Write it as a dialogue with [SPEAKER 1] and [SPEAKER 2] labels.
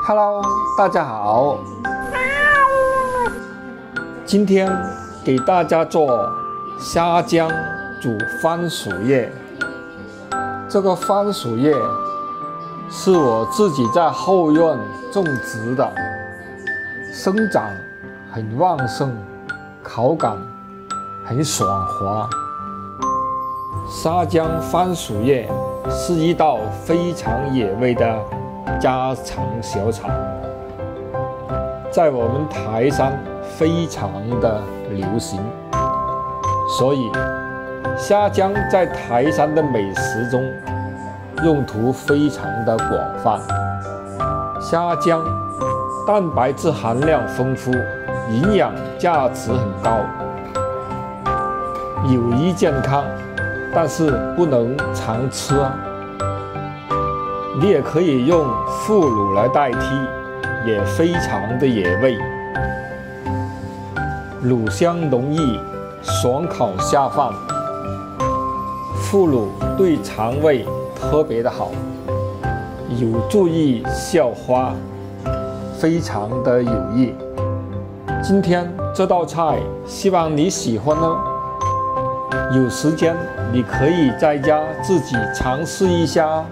[SPEAKER 1] Hello， 大家好。今天给大家做虾姜煮番薯叶。这个番薯叶是我自己在后院种植的，生长很旺盛，口感很爽滑。沙姜番薯叶是一道非常野味的家常小炒，在我们台山非常的流行，所以虾姜在台山的美食中用途非常的广泛。虾姜蛋白质含量丰富，营养价值很高，有益健康，但是不能常吃啊。你也可以用腐乳来代替，也非常的野味。乳香浓郁，爽口下饭。腐乳对肠胃特别的好，有助于消化，非常的有益。今天这道菜希望你喜欢哦。有时间你可以在家自己尝试一下。